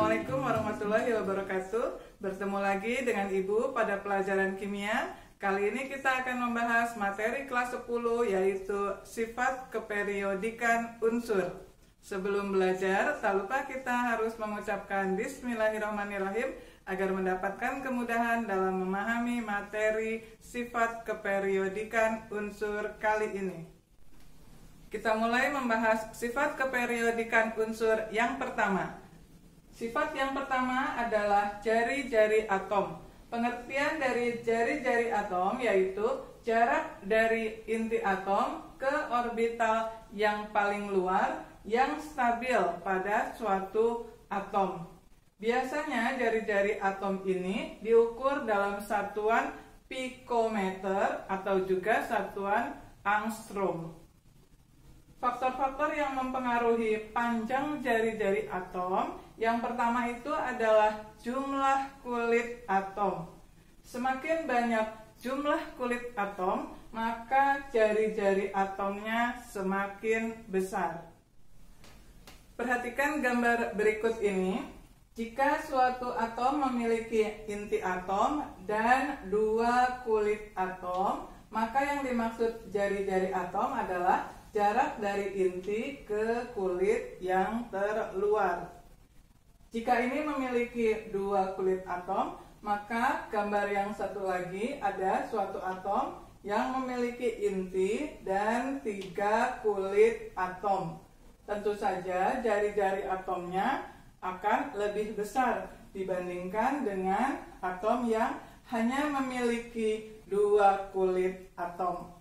Assalamualaikum warahmatullahi wabarakatuh. Bertemu lagi dengan Ibu pada pelajaran kimia. Kali ini kita akan membahas materi kelas 10 yaitu sifat keperiodikan unsur. Sebelum belajar, tak lupa kita harus mengucapkan Bismillahirrahmanirrahim agar mendapatkan kemudahan dalam memahami materi sifat keperiodikan unsur kali ini. Kita mulai membahas sifat keperiodikan unsur yang pertama. Sifat yang pertama adalah jari-jari atom. Pengertian dari jari-jari atom yaitu jarak dari inti atom ke orbital yang paling luar yang stabil pada suatu atom. Biasanya jari-jari atom ini diukur dalam satuan pikometer atau juga satuan angstrom. Faktor-faktor yang mempengaruhi panjang jari-jari atom, yang pertama itu adalah jumlah kulit atom. Semakin banyak jumlah kulit atom, maka jari-jari atomnya semakin besar. Perhatikan gambar berikut ini. Jika suatu atom memiliki inti atom dan dua kulit atom, maka yang dimaksud jari-jari atom adalah jarak dari inti ke kulit yang terluar. Jika ini memiliki dua kulit atom, maka gambar yang satu lagi ada suatu atom yang memiliki inti dan tiga kulit atom. Tentu saja jari-jari atomnya akan lebih besar dibandingkan dengan atom yang hanya memiliki dua kulit atom.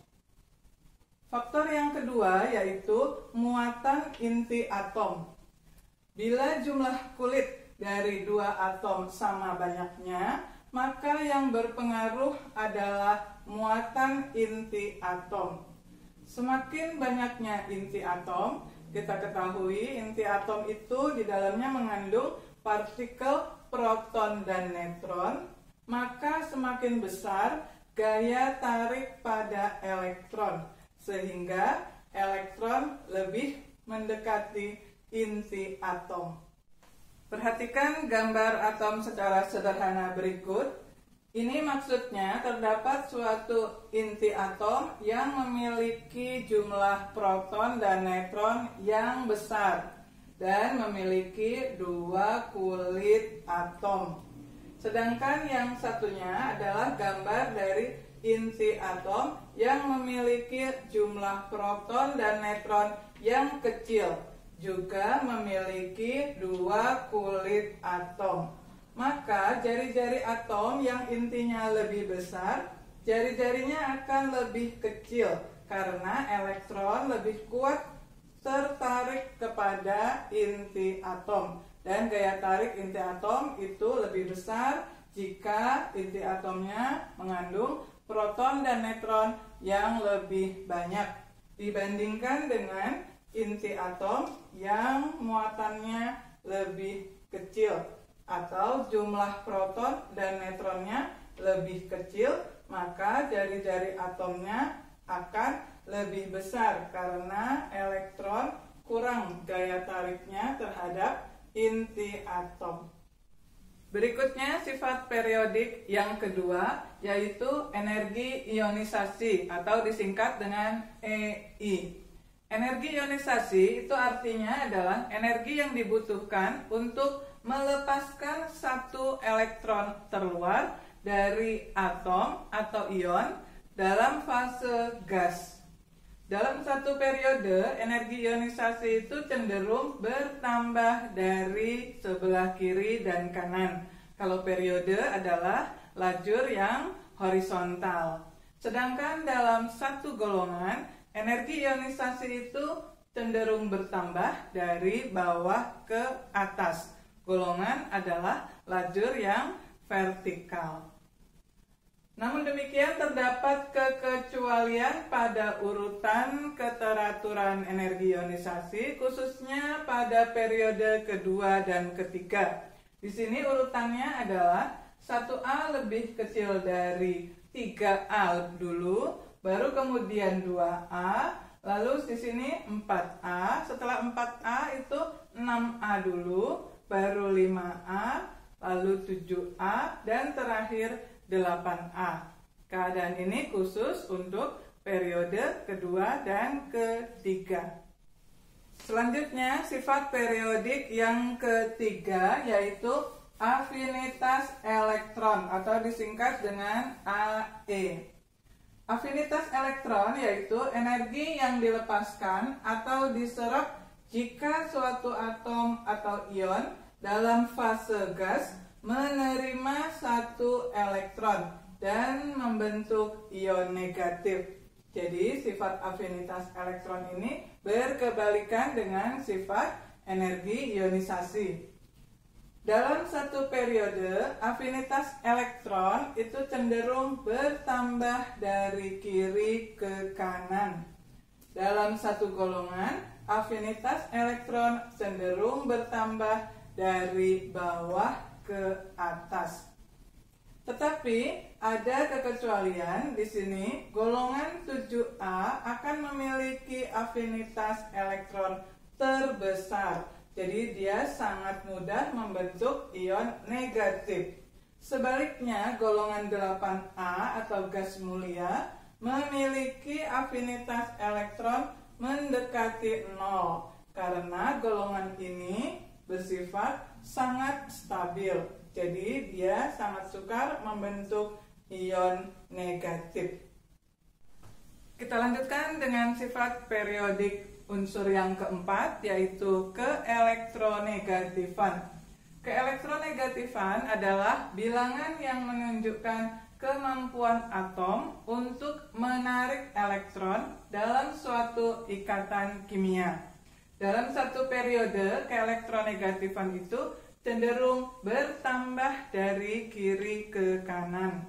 Faktor yang kedua yaitu muatan inti atom. Bila jumlah kulit dari dua atom sama banyaknya, maka yang berpengaruh adalah muatan inti atom. Semakin banyaknya inti atom, kita ketahui inti atom itu di dalamnya mengandung partikel proton dan neutron, maka semakin besar gaya tarik pada elektron, sehingga elektron lebih mendekati inti atom. Perhatikan gambar atom secara sederhana berikut. Ini maksudnya terdapat suatu inti atom yang memiliki jumlah proton dan neutron yang besar dan memiliki dua kulit atom. Sedangkan yang satunya adalah gambar dari inti atom yang memiliki jumlah proton dan neutron yang kecil, juga memiliki dua kulit atom. Maka jari-jari atom yang intinya lebih besar, jari-jarinya akan lebih kecil karena elektron lebih kuat tertarik kepada inti atom. Dan gaya tarik inti atom itu lebih besar jika inti atomnya mengandung proton dan neutron yang lebih banyak dibandingkan dengan inti atom yang muatannya lebih kecil atau jumlah proton dan neutronnya lebih kecil, maka jari-jari atomnya akan lebih besar karena elektron kurang gaya tariknya terhadap inti atom. Berikutnya sifat periodik yang kedua yaitu energi ionisasi atau disingkat dengan EI. Energi ionisasi itu artinya adalah energi yang dibutuhkan untuk melepaskan satu elektron terluar dari atom atau ion dalam fase gas. Dalam satu periode, energi ionisasi itu cenderung bertambah dari sebelah kiri dan kanan. Kalau periode adalah lajur yang horizontal. Sedangkan dalam satu golongan, energi ionisasi itu cenderung bertambah dari bawah ke atas. Golongan adalah lajur yang vertikal. Namun demikian terdapat kekecualian pada urutan keteraturan energi ionisasi khususnya pada periode kedua dan ketiga. Di sini urutannya adalah 1A lebih kecil dari 3A dulu, baru kemudian 2A, Lalu di sini 4A, setelah 4A itu 6A dulu, baru 5A, lalu 7A, dan terakhir 8A. Keadaan ini khusus untuk periode kedua dan ketiga. Selanjutnya, sifat periodik yang ketiga yaitu afinitas elektron atau disingkat dengan AE. Afinitas elektron yaitu energi yang dilepaskan atau diserap jika suatu atom atau ion dalam fase gas menerima satu elektron dan membentuk ion negatif. Jadi sifat afinitas elektron ini berkebalikan dengan sifat energi ionisasi. Dalam satu periode, afinitas elektron itu cenderung bertambah dari kiri ke kanan. Dalam satu golongan, afinitas elektron cenderung bertambah dari bawah ke atas. Tetapi ada kekecualian di sini, golongan 7A akan memiliki afinitas elektron terbesar. Jadi dia sangat mudah membentuk ion negatif. Sebaliknya, golongan 8A atau gas mulia memiliki afinitas elektron mendekati 0 karena golongan ini bersifat sangat stabil. Jadi dia sangat sukar membentuk ion negatif. Kita lanjutkan dengan sifat periodik unsur yang keempat, yaitu keelektronegatifan. Keelektronegatifan adalah bilangan yang menunjukkan kemampuan atom untuk menarik elektron dalam suatu ikatan kimia. Dalam satu periode, keelektronegatifan itu cenderung bertambah dari kiri ke kanan.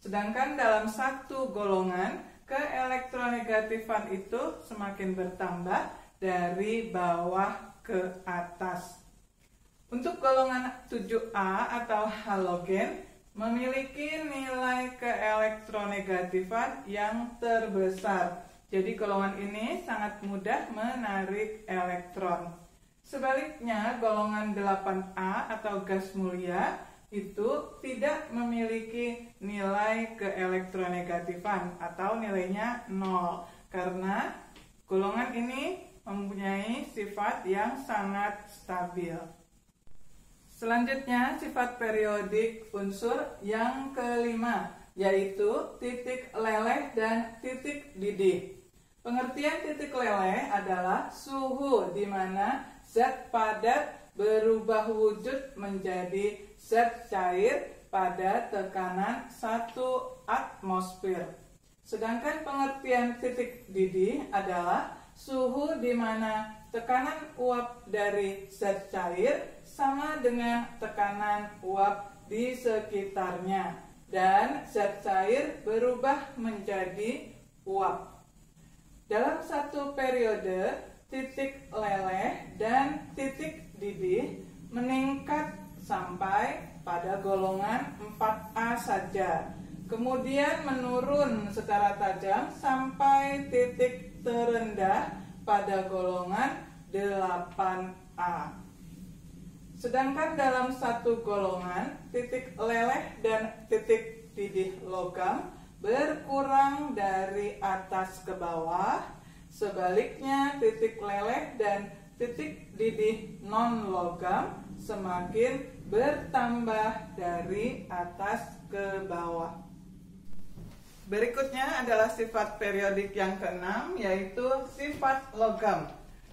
Sedangkan dalam satu golongan, keelektronegatifan itu semakin bertambah dari bawah ke atas. Untuk golongan 7A atau halogen memiliki nilai keelektronegatifan yang terbesar. Jadi golongan ini sangat mudah menarik elektron. Sebaliknya, golongan 8A atau gas mulia itu tidak memiliki nilai keelektronegatifan atau nilainya 0 karena golongan ini mempunyai sifat yang sangat stabil. Selanjutnya, sifat periodik unsur yang kelima yaitu titik leleh dan titik didih. Pengertian titik leleh adalah suhu di mana zat padat berubah wujud menjadi zat cair pada tekanan 1 atmosfer. Sedangkan pengertian titik didih adalah suhu di mana tekanan uap dari zat cair sama dengan tekanan uap di sekitarnya dan zat cair berubah menjadi uap. Dalam satu periode, titik leleh dan titik didih meningkat sampai pada golongan 4A saja. Kemudian menurun secara tajam sampai titik terendah pada golongan 8A. Sedangkan dalam satu golongan, titik leleh dan titik didih logam berkurang dari atas ke bawah. Sebaliknya, titik leleh dan titik didih non-logam semakin bertambah dari atas ke bawah. Berikutnya adalah sifat periodik yang keenam, yaitu sifat logam.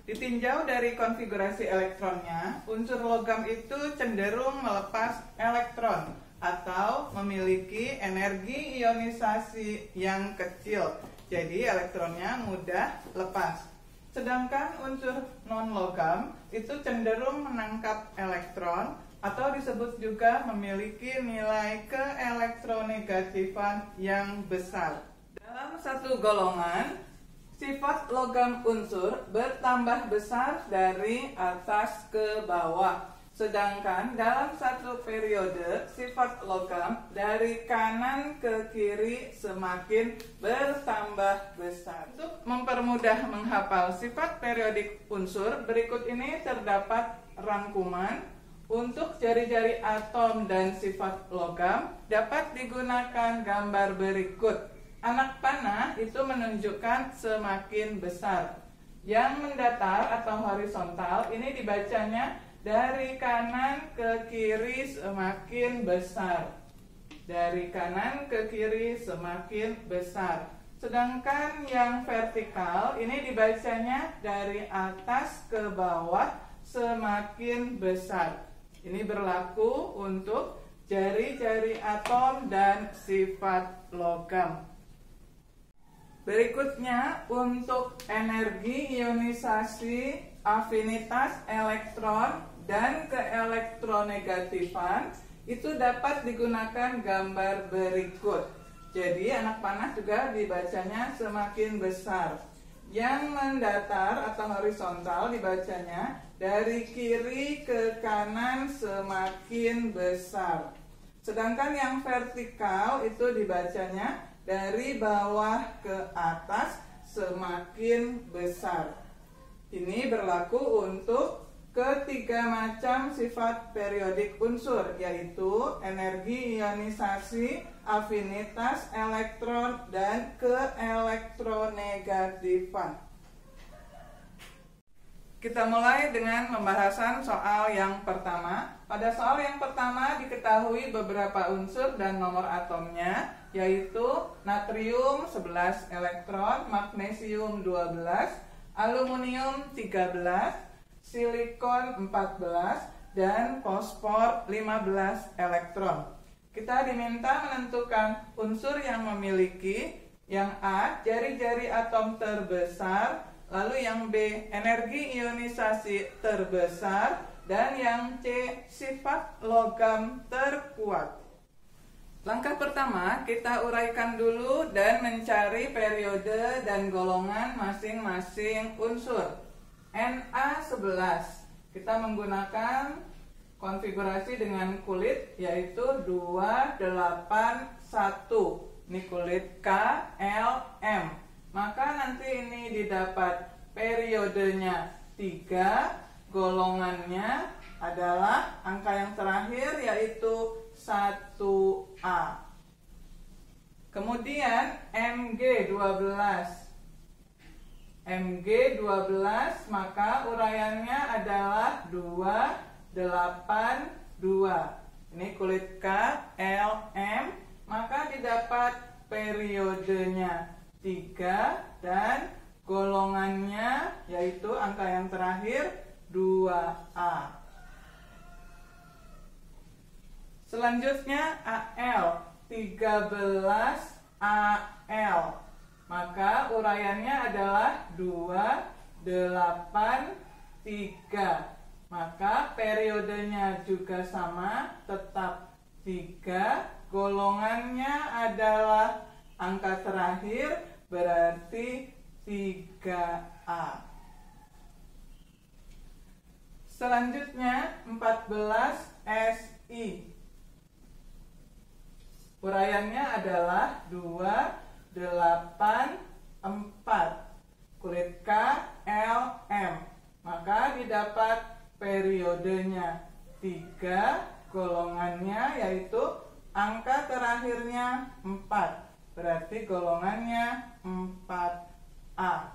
Ditinjau dari konfigurasi elektronnya, unsur logam itu cenderung melepas elektron atau memiliki energi ionisasi yang kecil. Jadi elektronnya mudah lepas. Sedangkan unsur non-logam itu cenderung menangkap elektron atau disebut juga memiliki nilai keelektronegatifan yang besar. Dalam satu golongan, sifat logam unsur bertambah besar dari atas ke bawah. Sedangkan dalam satu periode, sifat logam dari kanan ke kiri semakin bertambah besar. Untuk mempermudah menghafal sifat periodik unsur, berikut ini terdapat rangkuman. Untuk jari-jari atom dan sifat logam dapat digunakan gambar berikut. Anak panah itu menunjukkan semakin besar. Yang mendatar atau horizontal ini dibacanya dari kanan ke kiri semakin besar. Dari kanan ke kiri semakin besar. Sedangkan yang vertikal ini dibacanya dari atas ke bawah semakin besar. Ini berlaku untuk jari-jari atom dan sifat logam. Berikutnya untuk energi ionisasi, afinitas elektron, dan keelektronegatifan itu dapat digunakan gambar berikut. Jadi anak panah juga dibacanya semakin besar. Yang mendatar atau horizontal dibacanya dari kiri ke kanan semakin besar. Sedangkan yang vertikal itu dibacanya dari bawah ke atas semakin besar. Ini berlaku untuk ketiga macam sifat periodik unsur, yaitu energi ionisasi, afinitas elektron, dan keelektronegatifan. Kita mulai dengan pembahasan soal yang pertama. Pada soal yang pertama diketahui beberapa unsur dan nomor atomnya, yaitu natrium 11 elektron, magnesium 12, aluminium 13, silikon 14, dan fosfor 15 elektron. Kita diminta menentukan unsur yang memiliki yang A, jari-jari atom terbesar, lalu yang B, energi ionisasi terbesar, dan yang C, sifat logam terkuat. Langkah pertama, kita uraikan dulu dan mencari periode dan golongan masing-masing unsur. Na11, kita menggunakan konfigurasi dengan kulit, yaitu 281. Ini kulit KLM. Maka nanti ini didapat periodenya 3, golongannya adalah angka yang terakhir, yaitu 1A. Kemudian Mg12. Mg12 maka uraiannya adalah 282. Ini kulit KLM, maka didapat periodenya 3 dan golongannya yaitu angka yang terakhir 2A. Selanjutnya Al 13Al, maka uraiannya adalah 283. Maka periodenya juga sama, tetap 3. Golongannya adalah angka terakhir, berarti 3A. Selanjutnya 14Si. Uraiannya adalah 284. Kulit KLM. Maka didapat periodenya 3, golongannya yaitu angka terakhirnya 4. Berarti golongannya 4A.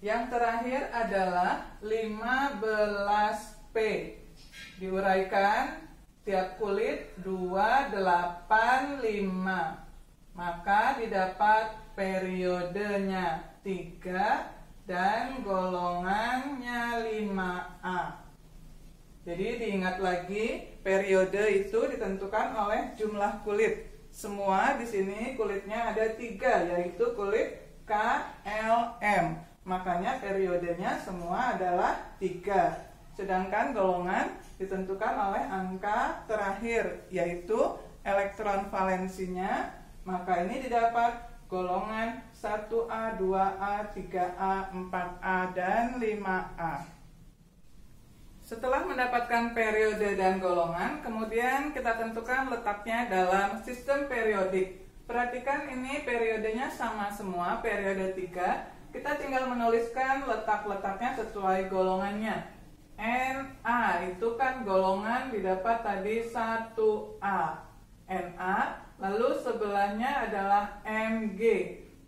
Yang terakhir adalah 15P. Diuraikan tiap kulit 285. Maka didapat periodenya 3 dan golongannya 5A. Jadi diingat lagi, periode itu ditentukan oleh jumlah kulit. Semua di sini kulitnya ada 3, yaitu kulit KLM. Makanya periodenya semua adalah 3. Sedangkan golongan ditentukan oleh angka terakhir, yaitu elektron valensinya. Maka ini didapat golongan 1A, 2A, 3A, 4A, dan 5A. Setelah mendapatkan periode dan golongan, kemudian kita tentukan letaknya dalam sistem periodik. Perhatikan ini periodenya sama semua, periode 3. Kita tinggal menuliskan letak-letaknya sesuai golongannya. Na itu kan golongan didapat tadi 1A. Na, lalu sebelahnya adalah Mg,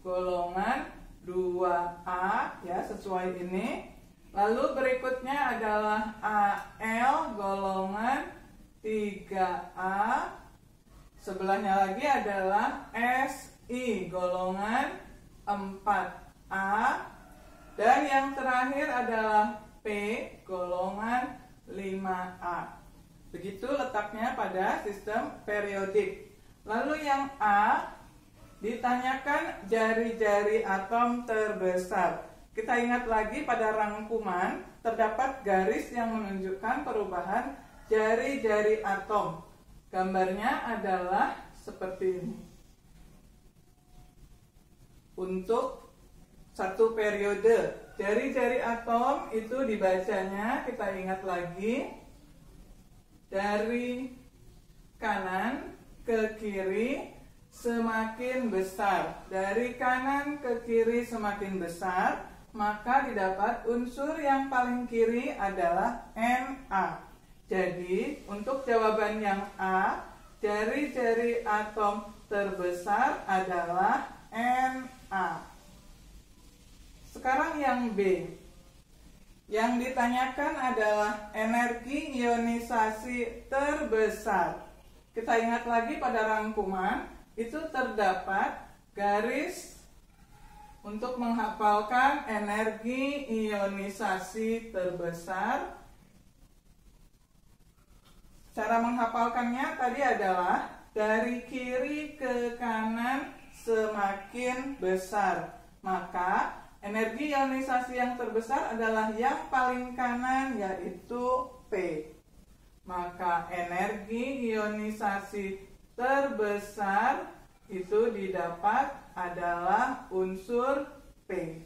golongan 2A, ya sesuai ini. Lalu berikutnya adalah AL golongan 3A. Sebelahnya lagi adalah SI golongan 4A. Dan yang terakhir adalah P golongan 5A. Begitu letaknya pada sistem periodik. Lalu yang A ditanyakan jari-jari atom terbesar. Kita ingat lagi pada rangkuman terdapat garis yang menunjukkan perubahan jari-jari atom. Gambarnya adalah seperti ini. Untuk satu periode, jari-jari atom itu dibacanya, kita ingat lagi, dari kanan ke kiri semakin besar. Dari kanan ke kiri semakin besar, maka didapat unsur yang paling kiri adalah Na. Jadi, untuk jawaban yang A, jari-jari atom terbesar adalah Na. Sekarang yang B. Yang ditanyakan adalah energi ionisasi terbesar. Kita ingat lagi pada rangkuman, itu terdapat garis untuk menghafalkan energi ionisasi terbesar. Cara menghafalkannya tadi adalah dari kiri ke kanan semakin besar. Maka energi ionisasi yang terbesar adalah yang paling kanan, yaitu P. Maka energi ionisasi terbesar itu didapat adalah unsur P.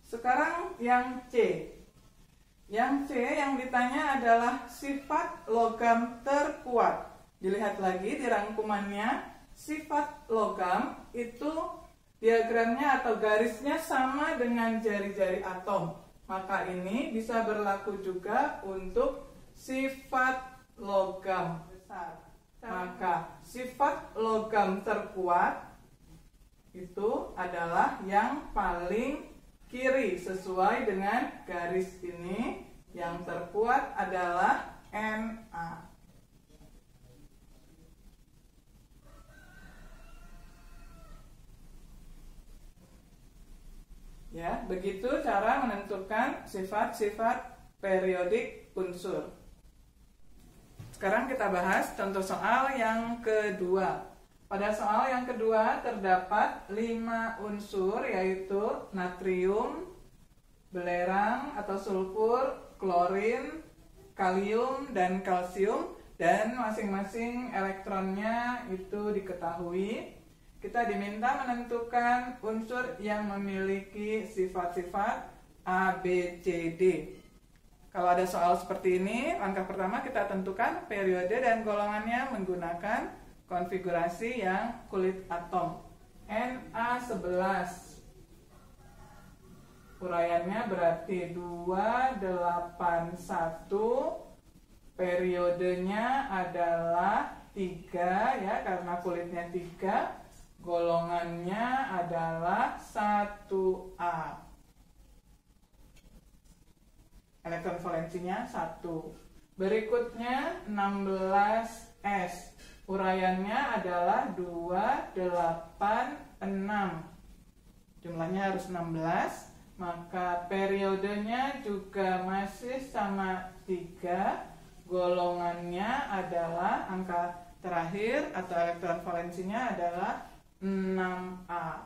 Sekarang yang C. Yang C yang ditanya adalah sifat logam terkuat. Dilihat lagi di rangkumannya, sifat logam itu diagramnya atau garisnya sama dengan jari-jari atom. Maka ini bisa berlaku juga untuk sifat logam besar. Maka sifat logam terkuat itu adalah yang paling kiri sesuai dengan garis ini. Yang terkuat adalah Na. Ya, begitu cara menentukan sifat-sifat periodik unsur. Sekarang kita bahas contoh soal yang kedua. Pada soal yang kedua terdapat 5 unsur, yaitu natrium, belerang atau sulfur, klorin, kalium, dan kalsium. Dan masing-masing elektronnya itu diketahui. Kita diminta menentukan unsur yang memiliki sifat-sifat A, B, C, D. Kalau ada soal seperti ini, langkah pertama kita tentukan periode dan golongannya menggunakan konfigurasi yang kulit atom. Na11. Uraiannya berarti 281. Periodenya adalah 3 ya, karena kulitnya 3. Golongannya adalah 1A. Elektron valensinya 1. Berikutnya 16S. Uraiannya adalah 286. Jumlahnya harus 16. Maka periodenya juga masih sama 3. Golongannya adalah angka terakhir atau elektron valensinya adalah 6A.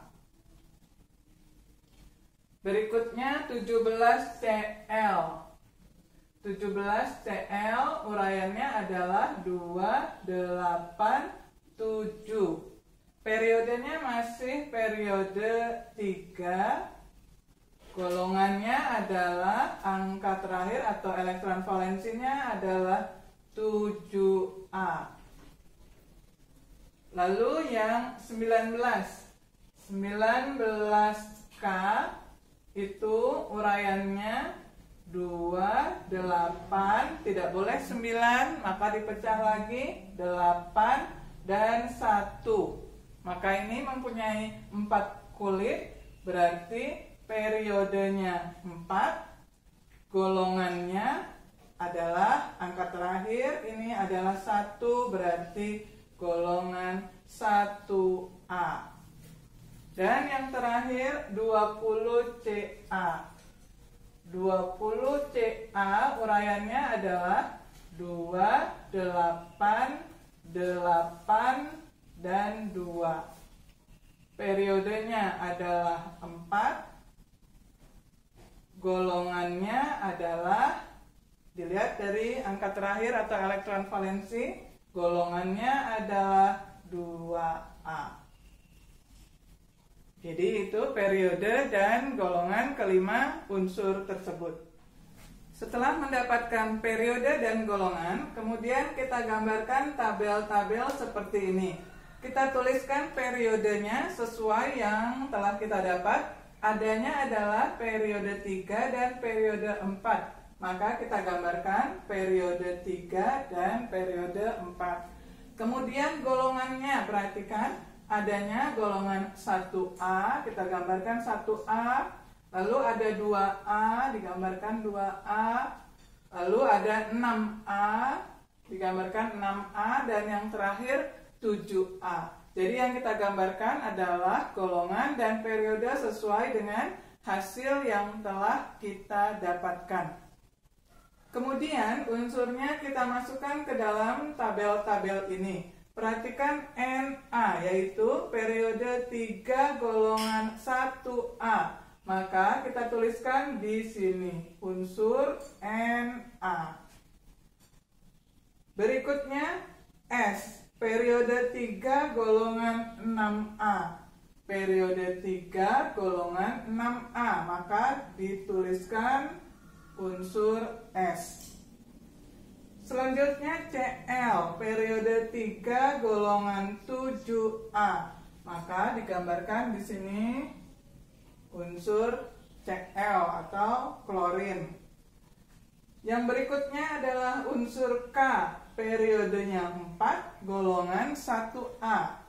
Berikutnya 17Cl. 17Cl uraiannya adalah 287. Periodenya masih periode 3. Golongannya adalah angka terakhir atau elektron valensinya adalah 7A. Lalu yang 19K itu uraiannya 2, 8, tidak boleh 9, maka dipecah lagi 8 dan 1. Maka ini mempunyai 4 kulit, berarti periodenya 4, golongannya adalah angka terakhir, ini adalah 1, berarti golongan 1A. Dan yang terakhir 20CA. 20CA uraiannya adalah 2, 8, 8, dan 2. Periodenya adalah 4. Golongannya adalah, dilihat dari angka terakhir atau elektron valensi, golongannya adalah 2A. Jadi itu periode dan golongan kelima unsur tersebut. Setelah mendapatkan periode dan golongan, kemudian kita gambarkan tabel-tabel seperti ini. Kita tuliskan periodenya sesuai yang telah kita dapat. Adanya adalah periode 3 dan periode 4. Maka kita gambarkan periode 3 dan periode 4. Kemudian golongannya, perhatikan adanya golongan 1A, kita gambarkan 1A. Lalu ada 2A, digambarkan 2A. Lalu ada 6A, digambarkan 6A. Dan yang terakhir 7A. Jadi yang kita gambarkan adalah golongan dan periode sesuai dengan hasil yang telah kita dapatkan. Kemudian unsurnya kita masukkan ke dalam tabel-tabel ini. Perhatikan NA, yaitu periode 3 golongan 1A. Maka kita tuliskan di sini unsur Na. Berikutnya S, periode 3 golongan 6A. Periode 3 golongan 6A, maka dituliskan unsur S. Selanjutnya CL, periode 3 golongan 7A. Maka digambarkan di sini unsur Cl atau klorin. Yang berikutnya adalah unsur K, periodenya 4, golongan 1A.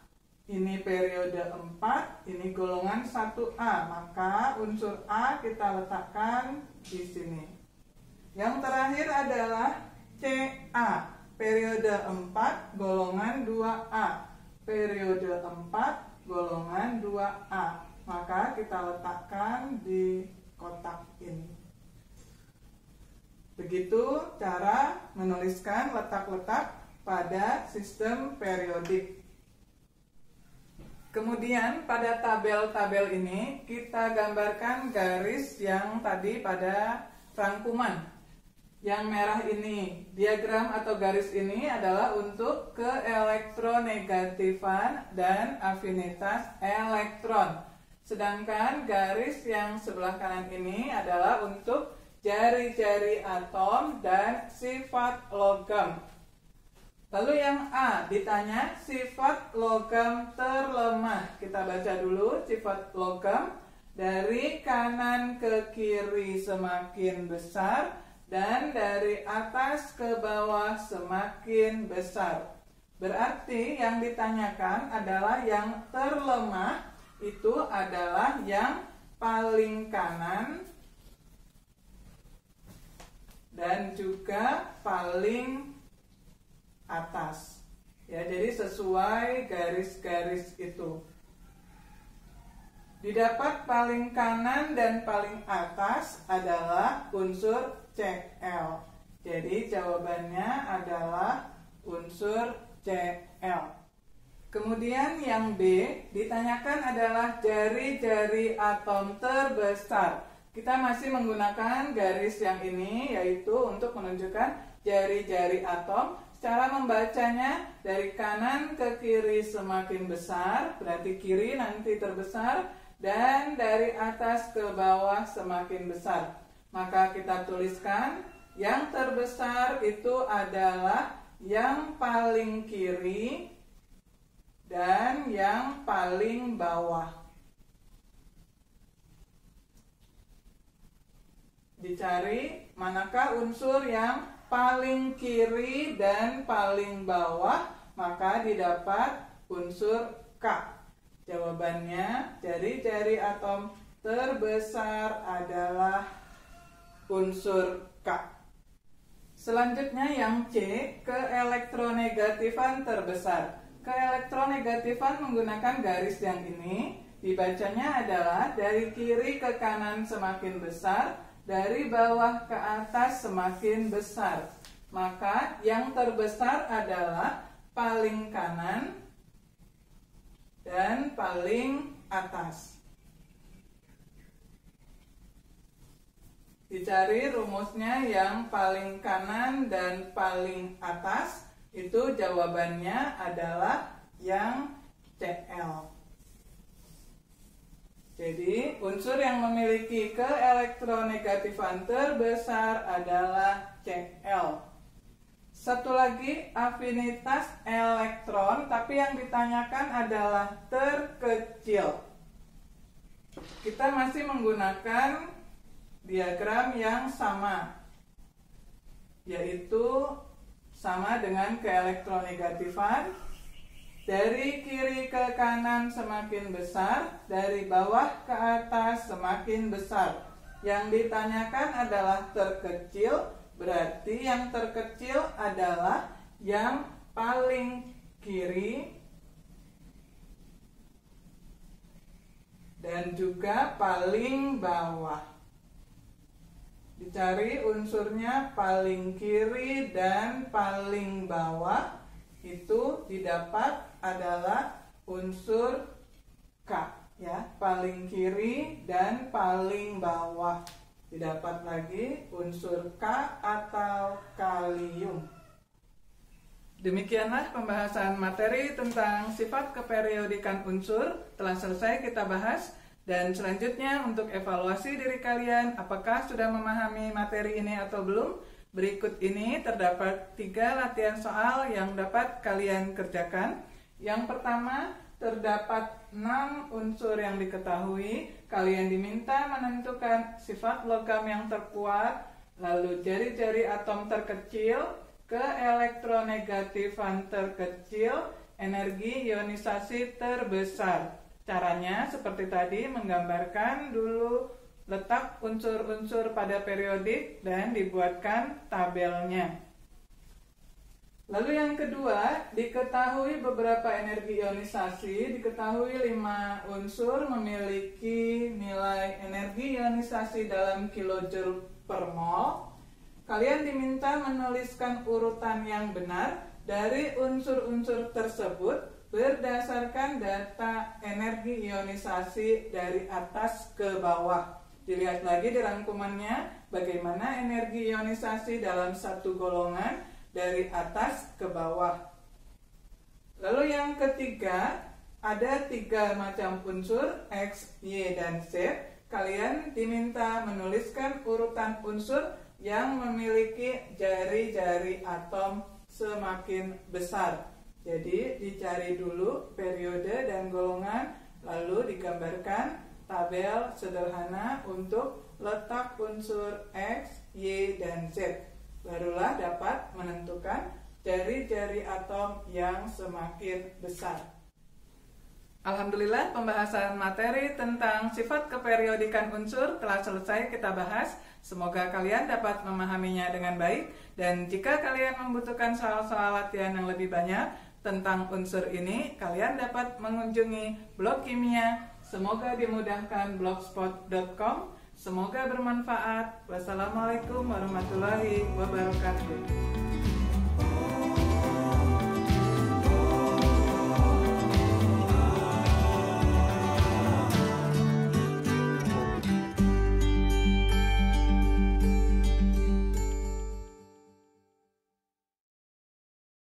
Ini periode 4, ini golongan 1A. Maka unsur A kita letakkan di sini. Yang terakhir adalah CA, periode 4, golongan 2A. Periode 4, golongan 2A. Maka kita letakkan di kotak ini. Begitu cara menuliskan letak-letak pada sistem periodik. Kemudian pada tabel-tabel ini kita gambarkan garis yang tadi pada rangkuman. Yang merah ini, diagram atau garis ini adalah untuk keelektronegatifan dan afinitas elektron. Sedangkan garis yang sebelah kanan ini adalah untuk jari-jari atom dan sifat logam. Lalu yang A ditanya sifat logam terlemah. Kita baca dulu sifat logam. Dari kanan ke kiri semakin besar dan dari atas ke bawah semakin besar. Berarti yang ditanyakan adalah yang terlemah itu adalah yang paling kanan dan juga paling atas. Ya, jadi sesuai garis-garis itu. Didapat paling kanan dan paling atas adalah unsur Cl. Jadi jawabannya adalah unsur Cl. Kemudian yang B ditanyakan adalah jari-jari atom terbesar. Kita masih menggunakan garis yang ini, yaitu untuk menunjukkan jari-jari atom. Cara membacanya dari kanan ke kiri semakin besar, berarti kiri nanti terbesar. dan dari atas ke bawah semakin besar. Maka kita tuliskan yang terbesar itu adalah yang paling kiri dan yang paling bawah. Dicari manakah unsur yang paling kiri dan paling bawah, maka didapat unsur K. Jawabannya, jari-jari atom terbesar adalah unsur K. Selanjutnya yang C, keelektronegatifan terbesar. Keelektronegatifan menggunakan garis yang ini, dibacanya adalah dari kiri ke kanan semakin besar, dari bawah ke atas semakin besar. Maka yang terbesar adalah paling kanan dan paling atas. Dicari rumusnya yang paling kanan dan paling atas. Itu jawabannya adalah yang Cl. Jadi unsur yang memiliki keelektronegatifan terbesar adalah Cl. Satu lagi, afinitas elektron, tapi yang ditanyakan adalah terkecil. Kita masih menggunakan diagram yang sama, yaitu sama dengan keelektronegatifan. Dari kiri ke kanan semakin besar, dari bawah ke atas semakin besar. Yang ditanyakan adalah terkecil. Berarti yang terkecil adalah yang paling kiri dan juga paling bawah. Dicari unsurnya paling kiri dan paling bawah. Itu didapat adalah unsur K, ya, paling kiri dan paling bawah. Didapat lagi unsur K atau kalium. Demikianlah pembahasan materi tentang sifat keperiodikan unsur telah selesai kita bahas. Dan selanjutnya untuk evaluasi diri kalian, apakah sudah memahami materi ini atau belum? Berikut ini terdapat 3 latihan soal yang dapat kalian kerjakan. Yang pertama, terdapat 6 unsur yang diketahui. Kalian diminta menentukan sifat logam yang terkuat, lalu jari-jari atom terkecil, keelektronegatifan terkecil, energi ionisasi terbesar. Caranya seperti tadi, menggambarkan dulu letak unsur-unsur pada periodik dan dibuatkan tabelnya. Lalu yang kedua, diketahui beberapa energi ionisasi. Diketahui 5 unsur memiliki nilai energi ionisasi dalam kilojoule per mol. Kalian diminta menuliskan urutan yang benar dari unsur-unsur tersebut berdasarkan data energi ionisasi dari atas ke bawah. Dilihat lagi di rangkumannya bagaimana energi ionisasi dalam satu golongan dari atas ke bawah. Lalu yang ketiga, ada 3 macam unsur X, Y, dan Z. Kalian diminta menuliskan urutan unsur yang memiliki jari-jari atom semakin besar. Jadi dicari dulu periode dan golongan, lalu digambarkan tabel sederhana untuk letak unsur X, Y, dan Z. Barulah dapat menentukan jari-jari atom yang semakin besar. Alhamdulillah, pembahasan materi tentang sifat keperiodikan unsur telah selesai kita bahas. Semoga kalian dapat memahaminya dengan baik. Dan jika kalian membutuhkan soal-soal latihan yang lebih banyak tentang unsur ini, kalian dapat mengunjungi blog kimia. Semoga dimudahkan blogspot.com. Semoga bermanfaat. Wassalamualaikum warahmatullahi wabarakatuh.